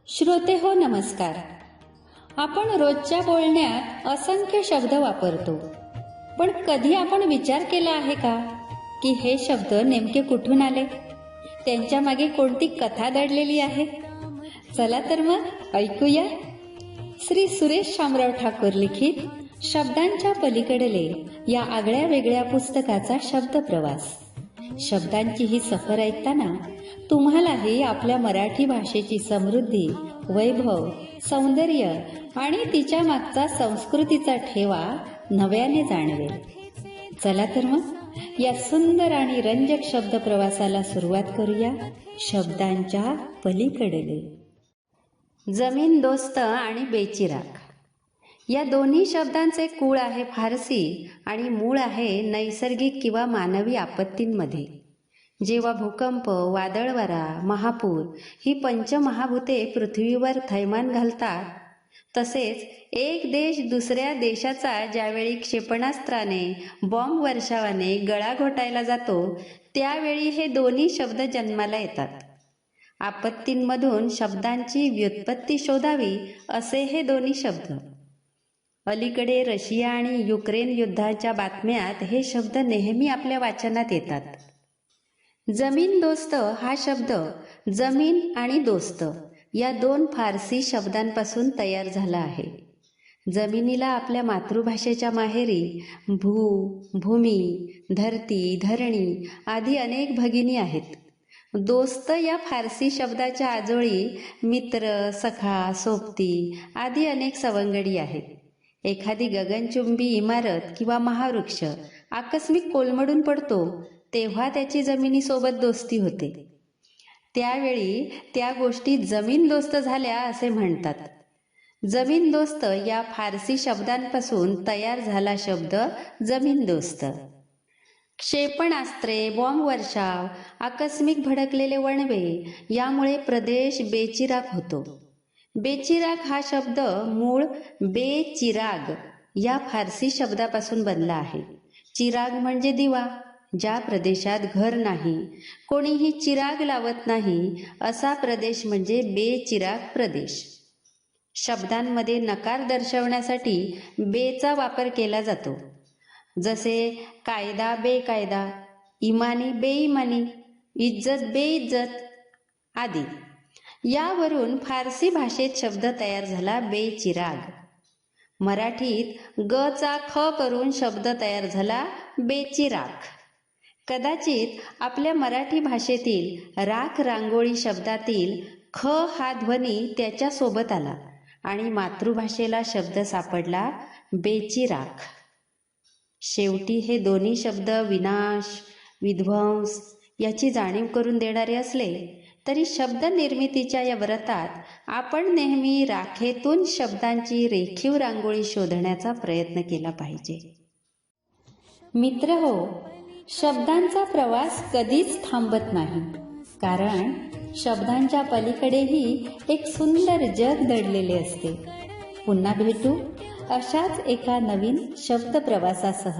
श्रोते हो नमस्कार. आपण रोजच्या बोलण्यात असंख्य शब्द वापरतो, पण कधी आपण विचार केला आहे का की हे शब्द नेमके कुठून आले, त्यांच्या मागे कोणती कथा दडलेली आहे? चला तर मग ऐकूया. श्री सुरेश शामराव ठाकूर लिखित शब्दांच्या पलीकडले या आगळ्या वेगळ्या पुस्तकाचा शब्द प्रवास. शब्दांची ही सफर ऐकताना तुम्हालाही आपल्या मराठी भाषेची समृद्धी, वैभव, सौंदर्य आणि तिच्या मागचा संस्कृतीचा ठेवा नव्याने जाणवेल. चला तर मग या सुंदर आणि रंजक शब्द प्रवासाला सुरुवात करूया. शब्दांच्या पलीकडले. जमीन दोस्त आणि बेचिराग या दोन्ही शब्दांचे मूळ आहे फारसी आणि मूळ आहे नैसर्गिक किंवा मानवी आपत्तींमध्ये. जेव्हा भूकंप, वादळ वारा, महापूर ही पंचमहाभूते पृथ्वीवर थैमान घालतात, तसेच एक देश दुसऱ्या देशाचा ज्यावेळी क्षेपणास्त्राने, बॉम्ब वर्षावाने गळा घोटायला जातो, त्यावेळी हे दोन्ही शब्द जन्माला येतात. आपत्तींमधून शब्दांची व्युत्पत्ती शोधावी असे हे दोन्ही शब्द. अलीकडे रशिया आणि युक्रेन युद्धाच्या बातम्यात हे शब्द नेहमी आपल्या वाचनात येतात. जमीन दोस्त हा शब्द जमीन आणि दोस्त या दोन फारसी शब्दांपासून तयार झाला आहे. जमिनीला आपल्या मातृभाषेच्या माहेरी भूमी, धरती, धरणी आदी अनेक भगिनी आहेत. दोस्त या फारसी शब्दाच्या आजोळी मित्र, सखा, सोबती आदी अनेक सवंगडी आहेत. एखादी गगनचुंबी इमारत किंवा महावृक्ष आकस्मिक कोलमडून पडतो, तेव्हा त्याची जमिनीसोबत दोस्ती होते. त्यावेळी त्या गोष्टी जमीन दोस्त झाल्या असे म्हणतात. जमीन दोस्त या फारसी शब्दांपासून तयार झाला शब्द जमीन दोस्त. क्षेपणास्त्रे, बॉम्ब वर्षाव, आकस्मिक भडकलेले वणवे यामुळे प्रदेश बेचिराग होतो. बेचिराग हा शब्द मूळ बेचिराग या फारसी शब्दापासून बनला आहे. चिराग म्हणजे दिवा. ज्या प्रदेशात घर नाही, कोणीही चिराग लावत नाही, असा प्रदेश म्हणजे बेचिराग प्रदेश. शब्दांमध्ये नकार दर्शवण्यासाठी बेचा वापर केला जातो. जसे कायदा बेकायदा, इमानी बेईमानी, इज्जत बेइज्जत आदी. यावरून फारसी भाषेत शब्द तयार झाला बेचिराग. मराठीत ग चा ख करून शब्द तयार झाला बेचिराख. कदाचित आपल्या मराठी भाषेतील राख रांगोळी शब्दातील ख हा ध्वनी त्याच्यासोबत आला आणि मातृभाषेला शब्द सापडला बेचिराख. शेवटी हे दोन्ही शब्द विनाश, विध्वंस याची जाणीव करून देणारे असले तरी शब्द निर्मितीच्या या व्रतात आपण नेहमी राखेतून शब्दांची रेखीव रांगोळी शोधण्याचा प्रयत्न केला पाहिजे. मित्र हो, शब्दांचा प्रवास कधीच थांबत नाही, कारण शब्दांच्या पलीकडेही एक सुंदर जग दडलेले असते. पुन्हा भेटू अशाच एका नवीन शब्द प्रवासासह.